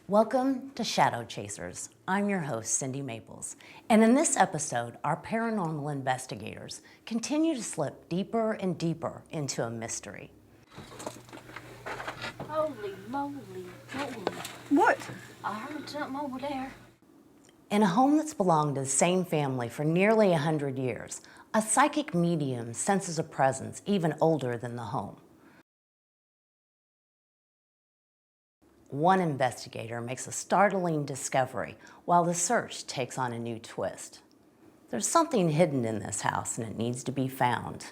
Welcome to Shadow Chasers. I'm your host, Cindy Maples. And in this episode, our paranormal investigators continue to slip deeper and deeper into a mystery. Holy moly, moly. What? I heard something over there. In a home that's belonged to the same family for nearly 100 years, a psychic medium senses a presence even older than the home. One investigator makes a startling discovery while the search takes on a new twist. There's something hidden in this house and it needs to be found.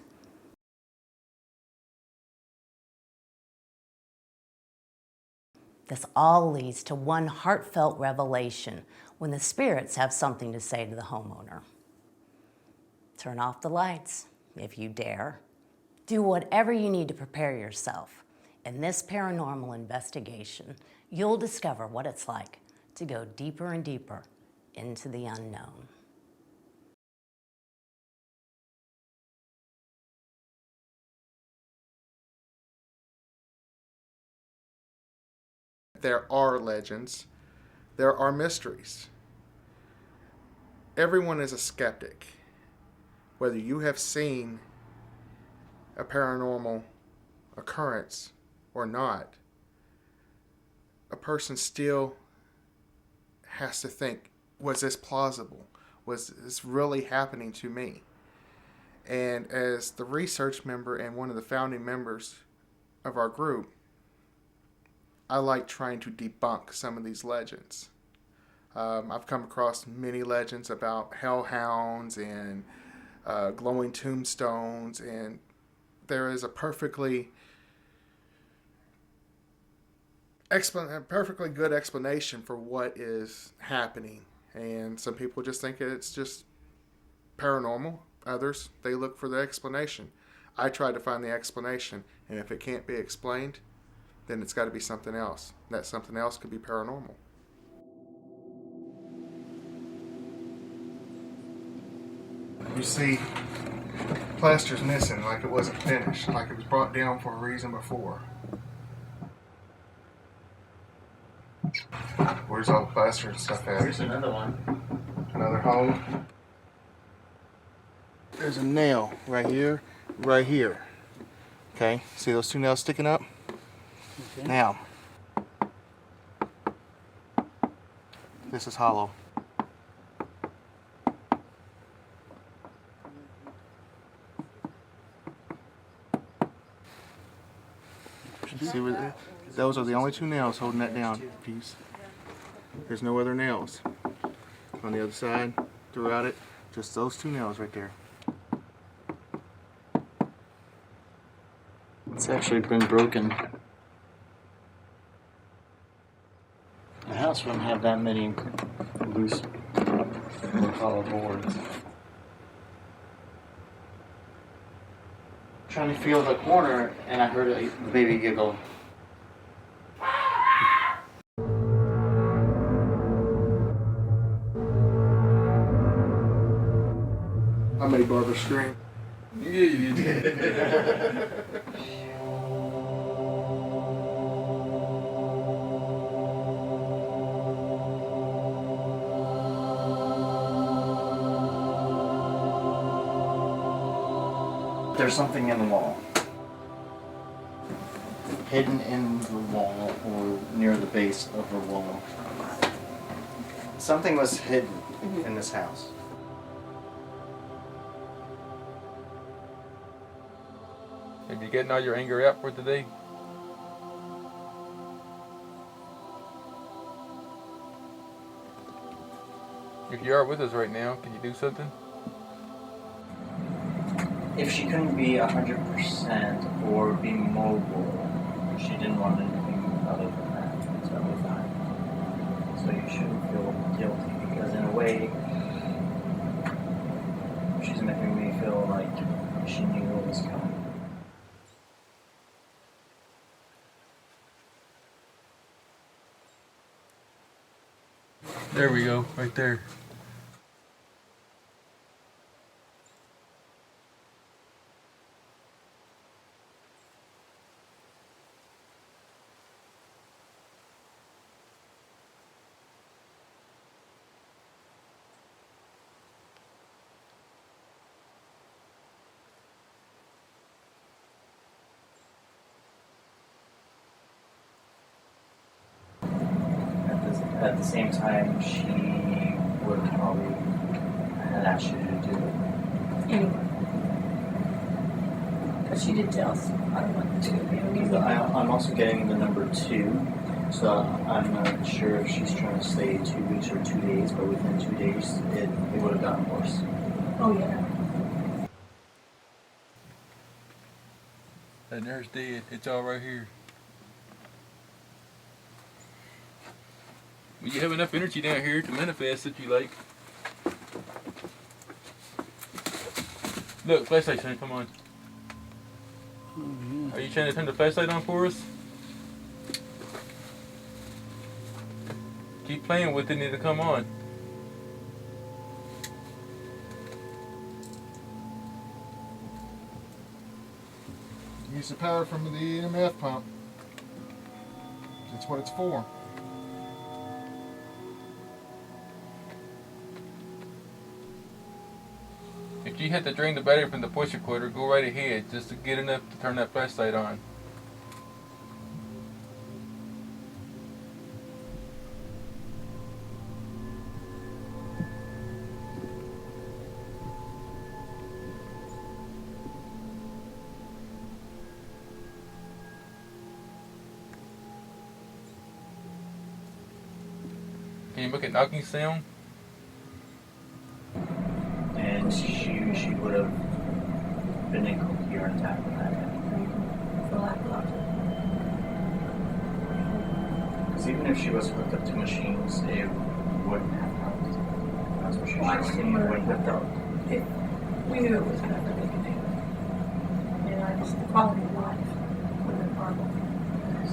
This all leads to one heartfelt revelation when the spirits have something to say to the homeowner. Turn off the lights, if you dare. Do whatever you need to prepare yourself. In this paranormal investigation, you'll discover what it's like to go deeper and deeper into the unknown. There are legends. There are mysteries. Everyone is a skeptic. Whether you have seen a paranormal occurrence or not, a person still has to think, was this plausible? Was this really happening to me? And as the research member and one of the founding members of our group, I like trying to debunk some of these legends. I've come across many legends about hellhounds and glowing tombstones, and there is a perfectly good explanation for what is happening. And some people just think it's just paranormal. Others, they look for the explanation. I try to find the explanation, and if it can't be explained, then it's got to be something else. That something else could be paranormal. You see, plaster's missing, like it wasn't finished, like it was brought down for a reason before. Where's all the plaster and stuff at? Here's another one. Another hole. There's a nail right here, right here. Okay, see those two nails sticking up? Okay. Now, this is hollow. See what? Those are the only two nails holding that down piece. There's no other nails on the other side throughout it. Just those two nails right there. It's actually been broken. The house wouldn't have that many loose or hollow boards. Trying to feel the corner, and I heard a baby giggle. I made Barbara scream. Yeah, you did. There's something in the wall. Hidden in the wall or near the base of the wall. Something was hidden in this house. Have you getting all your anger out for today? If you are with us right now, can you do something? If she couldn't be 100% or be mobile, she didn't want anything other than that. It's totally fine. So you shouldn't feel guilty because in a way, she's making me feel like she knew what was coming. There we go, right there. at the same time, she would probably have asked you to do it. Anyway. But she did tell us I don't want to do it. I'm also getting the number 2, so I'm not sure if she's trying to say 2 weeks or 2 days, but within 2 days, it would have gotten worse. Oh, yeah. That nurse dead. It's all right here. Well, you have enough energy down here to manifest if you like. Look, flashlight, son, come on. Are you trying to turn the flashlight on for us? Keep playing with it and it'll come on. Use the power from the EMF pump. That's what it's for. If you had to drain the battery from the voice recorder, go right ahead, just to get enough to turn that flashlight on. Can you make a knocking sound? And she would have been incoherent after that. For lack of luck. Because even if she was hooked up to machines, it wouldn't have helped. That's what she's Well, I just showing me. It didn't wouldn't have helped. We knew it was nothing we could do. And I just, the quality of life would have been horrible.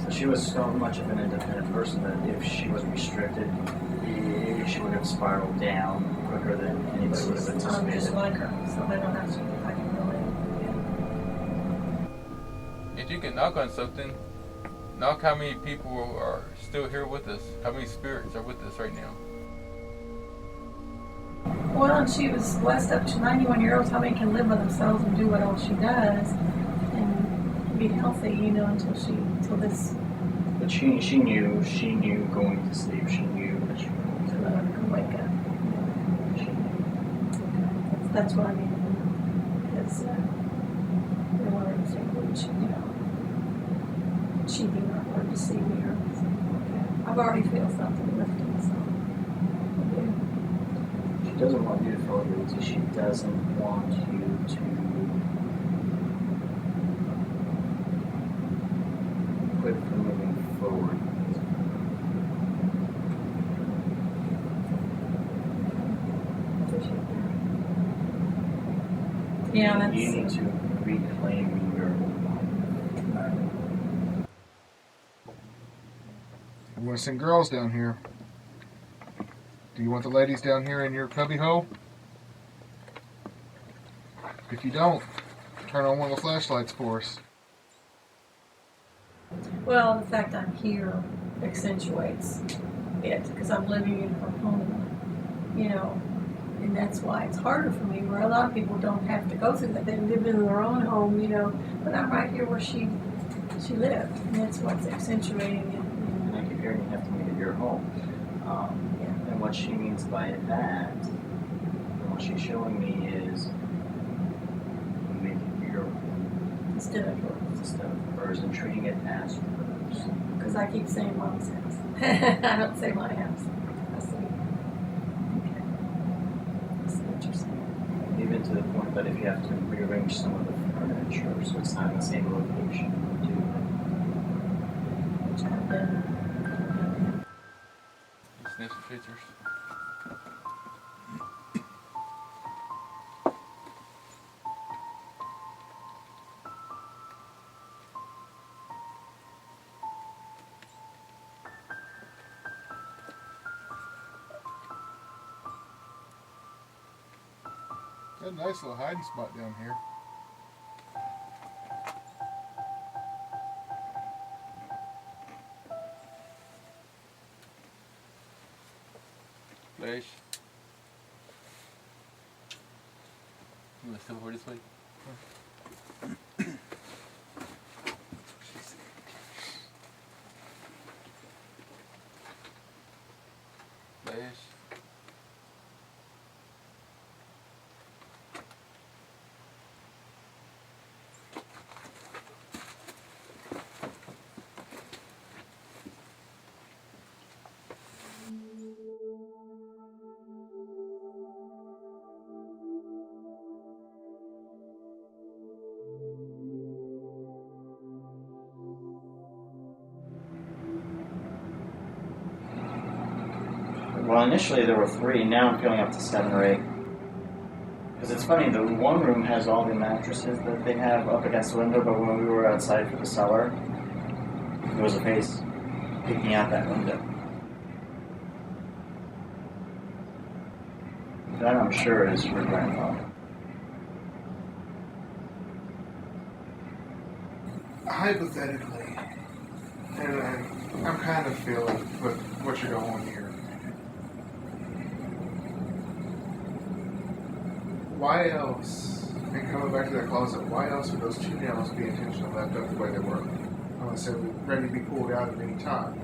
So she was so much of an independent person that if she was restricted, she would have spiraled down quicker than anybody would have I'm anticipated. just like her, so they don't have to, I can really, If you can knock on something, knock how many people are still here with us. How many spirits are with us right now. Well, and she was blessed up to 91 years old. How many can live by themselves and do what all she does and be healthy, until this. But she knew going to sleep. She knew that she was To going learn to wake up. to That's what I mean. Because they wanted to think, achieving or deceiving her. So, I've already feel something lifting, so. She doesn't want you to feel guilty. She doesn't want you to quit from moving forward. Yeah, that's. You need to reclaim your life. We want to send girls down here. Do you want the ladies down here in your cubby hole? If you don't, turn on one of the flashlights for us. Well, the fact I'm here accentuates it because I'm living in her home, and that's why it's harder for me. Where a lot of people don't have to go through that; they live in their own home, But I'm right here where she lived, and that's what's accentuating it. And I keep hearing you have to make it your home. And what she means by that, and what she's showing me is make it your home Instead of yours, instead of hers and treating it as hers. because I keep saying mom's house. I don't say my house. I say, okay. I see what you're saying. Even to the point that if you have to rearrange some of the furniture so it's not in the same location, do Which I've done. Sniff the pictures. Got a nice little hiding spot down here. Flash. You want to step over this way? unveils. Well, initially there were 3. Now I'm feeling up to 7 or 8. Because it's funny, the one room has all the mattresses that they have up against the window, but when we were outside for the cellar, there was a face peeking out that window. That I'm sure is her grandfather. Hypothetically, and I'm kind of feeling with what you're going here. Why else, and coming back to that closet, why else would those 2 nails be intentionally left up the way they were? Unless they were ready to be pulled out at any time.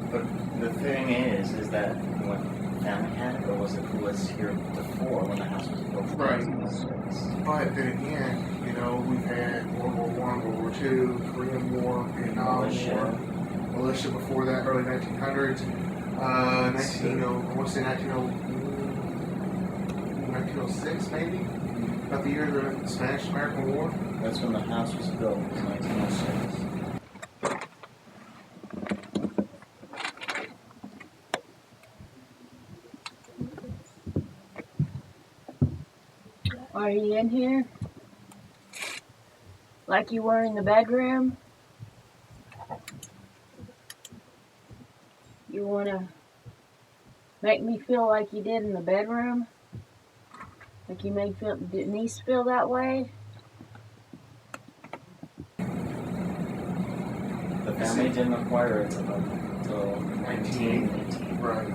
But the thing is that when family had it, or was it who was here before when the house was built? Right. But then again, you know, we've had World War I, World War II, Korean War, Vietnam War, militia before that, early 1900s, I want to say 1906 maybe, about the year of the Spanish-American War. That's when the house was built, in 1906. Are you in here? Like you were in the bedroom? You wanna make me feel like you did in the bedroom? Like you made Denise feel that way? The family didn't acquire it until 1918. Right.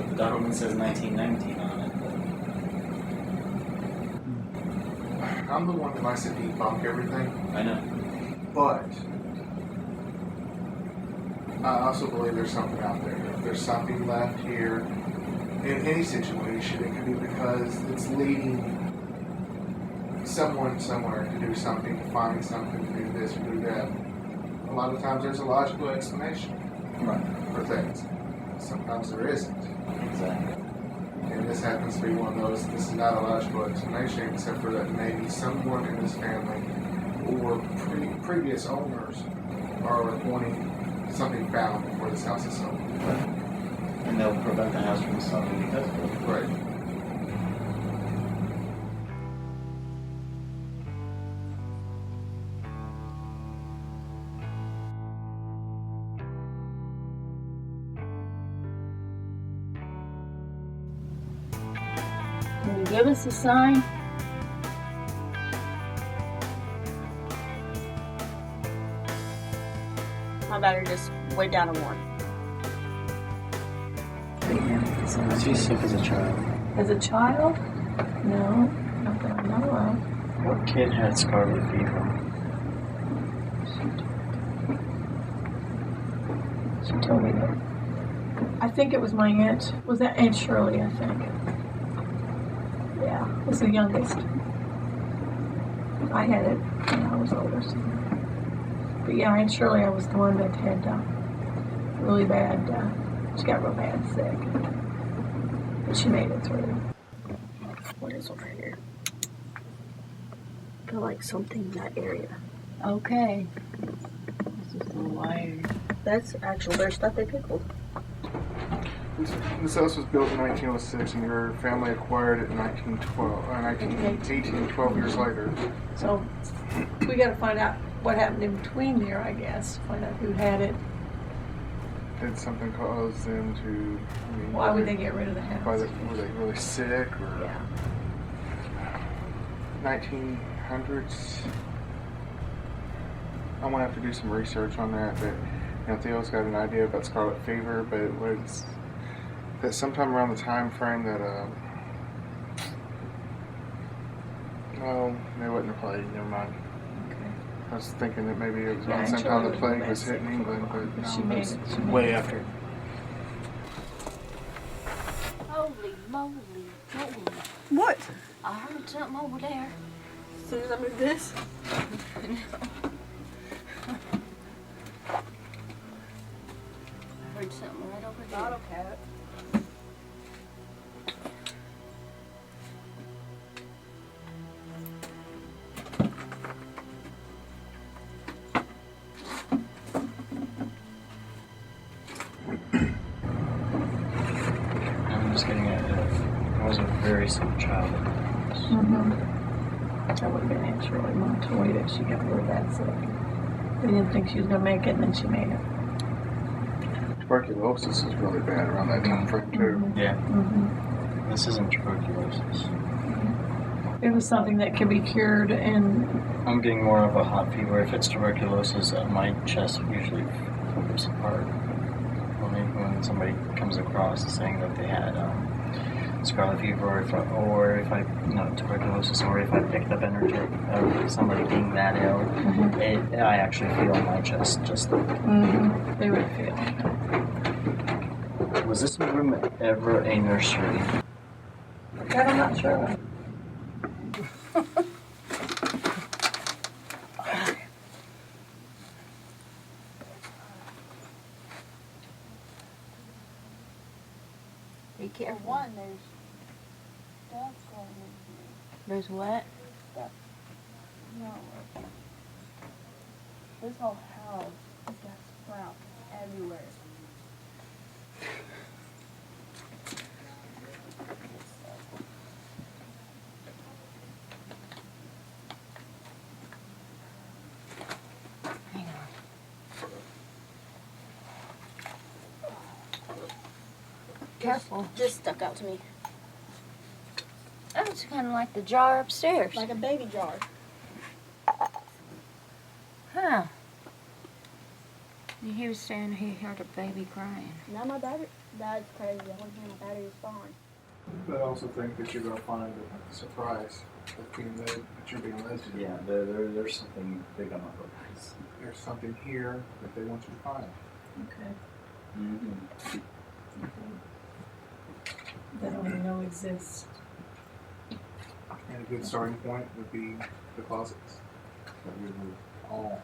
The document says 1919 on it. I'm the one that likes to debunk everything, I know. but I also believe there's something out there. If there's something left here in any situation, it could be because it's leading someone somewhere to do something, to find something, to do this or do that. A lot of times there's a logical explanation for things. Sometimes there isn't. Exactly. And this happens to be one of those. This is not a logical explanation, except for that maybe someone in this family or previous owners are wanting something found before this house is sold. And they'll prevent the house from selling because of it. Right. Can you give us a sign? I better just wait down to 1. Was he sick as a child? As a child? No, not that I know of. What kid had scarlet fever? She told me that. I think it was my aunt. Was that Aunt Shirley, I think? Yeah, was the youngest. I had it when I was older. So. But yeah, Aunt Shirley, I was the one that had really bad, she got real bad sick. But she made it through. What is over here? I feel like something in that area. Okay. This is the wire. That's actual, there's stuff they pickled. This house was built in 1906, and your family acquired it in 1918, 12 years later. So we got to find out what happened in between there, I guess. Find out who had it. Did something cause them to? Why would they get rid of the house? Were they really sick or? Yeah. 1900s. I'm gonna have to do some research on that, but Theo's got an idea about scarlet fever, but it was that sometime around the time frame that they wasn't a plague. Never mind. Okay. I was thinking that maybe it was around the same actually, time it the was plague bad was hitting sick England, for a but while. She no, made it's it. way after. Moly, moly. What? I heard something over there. As soon as I move this? I heard something right over there. Bottle cap. I'm just getting at it. I was a very small child. That would have been Aunt Shirley Montoya that she got rid of that sick. We didn't think she was going to make it, and then she made it. Tuberculosis is really bad around that time frame too. Yeah. This isn't tuberculosis. It was something that could be cured, and I'm getting more of a hot fever. If it's tuberculosis, my chest usually rips apart. When somebody comes across saying that they had scarlet fever, or if I tuberculosis, or if I picked up energy of somebody being that ill, I actually feel my chest just. they would feel. Was this room ever a nursery? That I'm not sure. Be careful. One, there's stuff going in here. There's what? No, this whole house has got sprouts everywhere. Hang on. Careful. This stuck out to me Oh, it's kind of like the jar upstairs. like a baby jar. Huh. He was saying he heard a baby crying. Now my battery, that's crazy. I want to hear my battery respond. But I also think that you're going to find a surprise that you're being led to. Yeah, there's something big on the horizon. There's something here that they want you to find. Okay. That I don't even know exists. And a good starting point would be the closets. That we were all.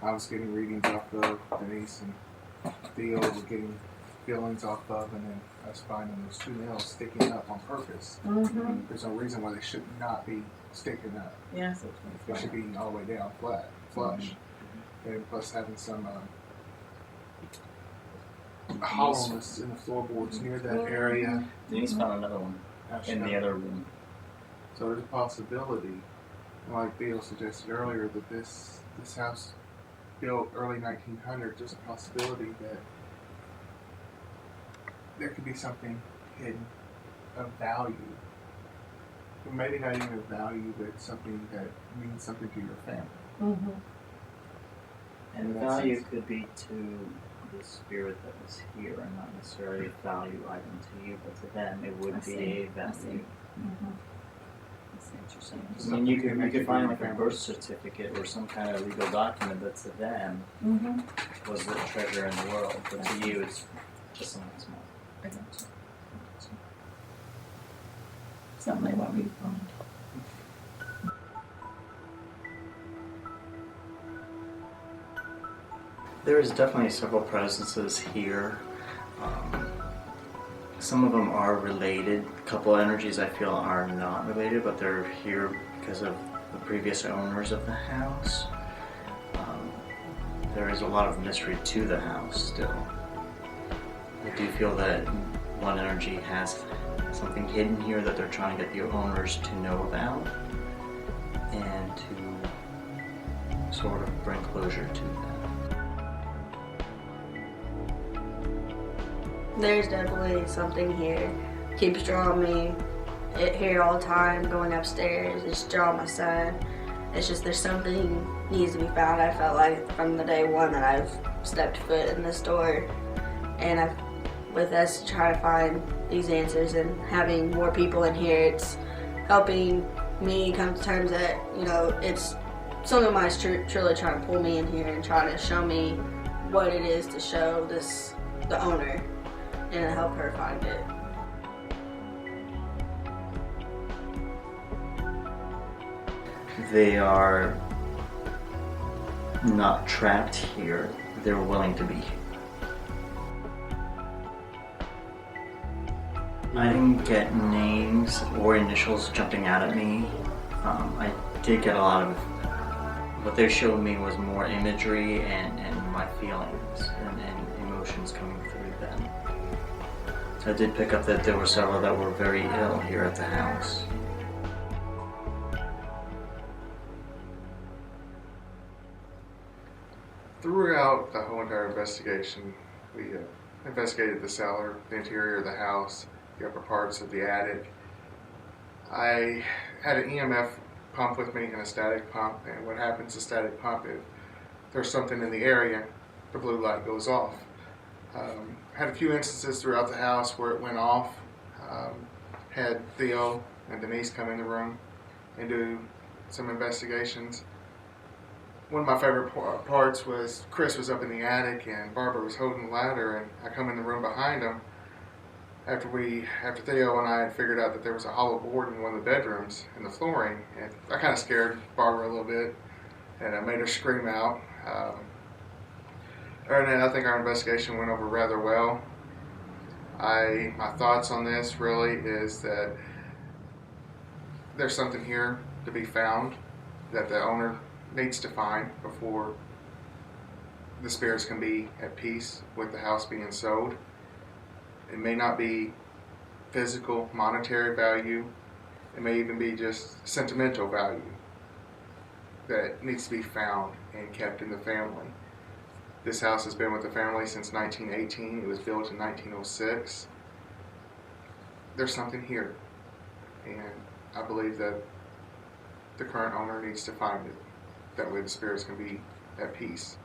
I was getting readings off of Denise, and Theo was getting feelings off of, and then us finding those two nails sticking up on purpose. There's no reason why they should not be sticking up. Yes. They should be all the way down, flush. And plus having some hollowness in the floorboards near that area. Denise found another one in the other room. So there's a possibility, like Theo suggested earlier, that this house built early 1900s, there's a possibility that there could be something hidden of value. Or maybe not even of value, but something that means something to your family. And In that value sense. could be to the spirit that was here, and not necessarily a value item to you, but to them it would be a value. I see what you're saying. I mean, you could find like a birth certificate or some kind of legal document that to them was the treasure in the world, but to you it's just something small. I got you. Something they want me to find. There is definitely several presences here. Some of them are related. A couple of energies I feel are not related, but they're here because of the previous owners of the house. There is a lot of mystery to the house still. I do feel that one energy has something hidden here that they're trying to get the owners to know about and to sort of bring closure to that. There's definitely something here. Keeps drawing me here all the time, going upstairs, just drawing my son. It's just there's something needs to be found. I felt like from the day one that I've stepped foot in this door, and with us trying to find these answers and having more people in here, it's helping me come to terms that, it's something that's truly trying to pull me in here and trying to show me what it is to show the owner and help her find it. they are not trapped here. They're willing to be. I didn't get names or initials jumping out at me. I did get a lot of, what they showed me was more imagery and my feelings and emotions coming through them. So I did pick up that there were several that were very ill here at the house. Throughout the whole entire investigation, we investigated the cellar, the interior of the house, the upper parts of the attic. I had an EMF pump with me and a static pump, and what happens to static pump, if there's something in the area, the blue light goes off. Had a few instances throughout the house where it went off. Had Theo and Denise come in the room and do some investigations. One of my favorite parts was Chris was up in the attic and Barbara was holding the ladder, and I come in the room behind them after Theo and I had figured out that there was a hollow board in one of the bedrooms in the flooring, and I kind of scared Barbara a little bit, and I made her scream out. Other than that, I think our investigation went over rather well. My thoughts on this really is that there's something here to be found that the owner needs to find before the spirits can be at peace with the house being sold. It may not be physical, monetary value. It may even be just sentimental value that needs to be found and kept in the family. This house has been with the family since 1918. It was built in 1906. There's something here, and I believe that the current owner needs to find it. That way the spirits can be at peace.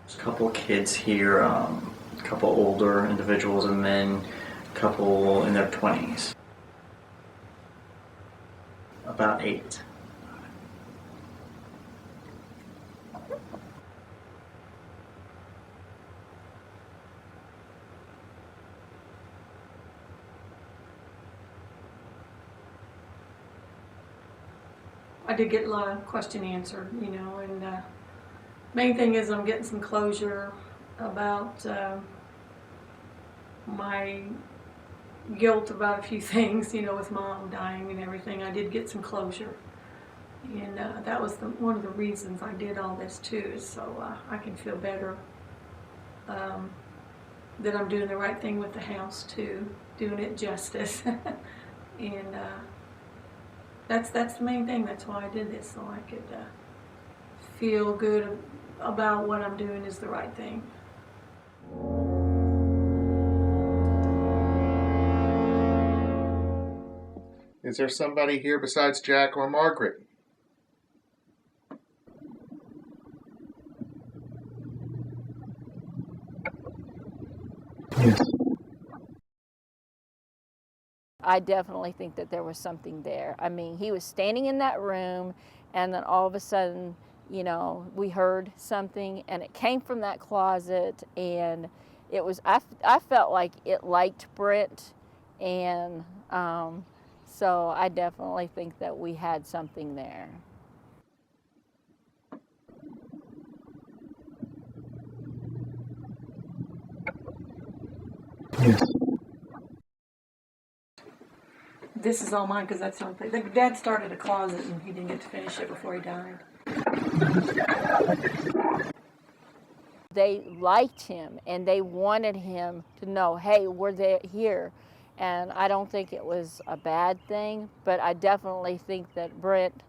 There's a couple of kids here, a couple older individuals and men, a couple in their 20s. About 8. I did get a lot of question answered, you know, and main thing is I'm getting some closure about my guilt about a few things, you know, with Mom dying and everything. I did get some closure, and that was one of the reasons I did all this too, is so I can feel better that I'm doing the right thing with the house too, doing it justice, and that's the main thing. That's why I did this, so I could feel good about what I'm doing is the right thing. Is there somebody here besides Jack or Margaret? Yes. I definitely think that there was something there. I mean, he was standing in that room, and then all of a sudden, you know, we heard something, and it came from that closet, and it was, I felt like it liked Brent, and so I definitely think that we had something there. Yes. This is all mine because that's the only thing. Dad started a closet and he didn't get to finish it before he died. They liked him and they wanted him to know, hey, we're there here. And I don't think it was a bad thing, but I definitely think that Brent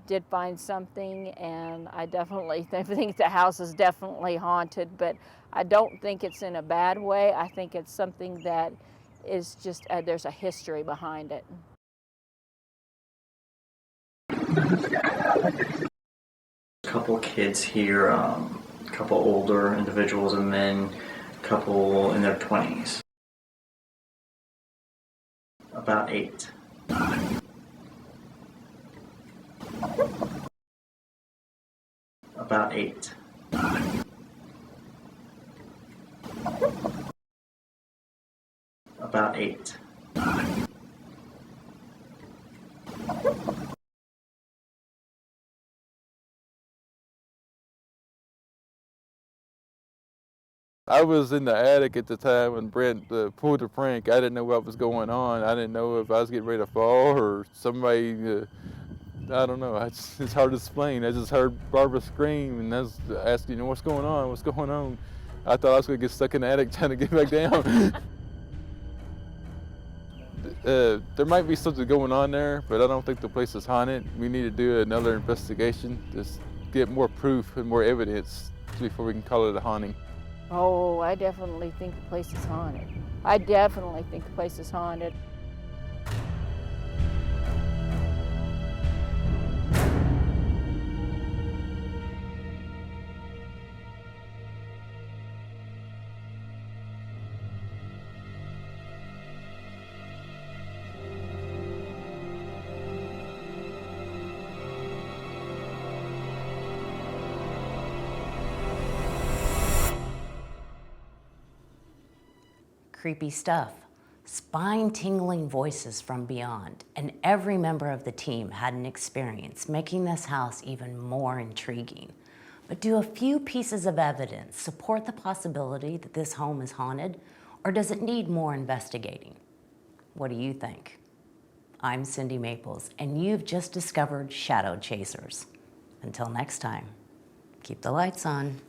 did find something, and I definitely think the house is definitely haunted, but I don't think it's in a bad way. I think it's something that is just, there's a history behind it. A couple kids here, a couple older individuals and men, a couple in their 20s. About 8. About 8. About 8. I was in the attic at the time when Brent pulled the prank. I didn't know what was going on. I didn't know if I was getting ready to fall or somebody, I don't know. It's hard to explain. I just heard Barbara scream and I was asking, what's going on? What's going on? I thought I was going to get stuck in the attic trying to get back down. There might be something going on there, but I don't think the place is haunted. We need to do another investigation, just get more proof and more evidence before we can call it a haunting. Oh, I definitely think the place is haunted. I definitely think the place is haunted. Creepy stuff, spine-tingling voices from beyond, and every member of the team had an experience, making this house even more intriguing. But do a few pieces of evidence support the possibility that this home is haunted, or does it need more investigating? What do you think? I'm Cindy Maples, and you've just discovered Shadow Chasers. Until next time, keep the lights on.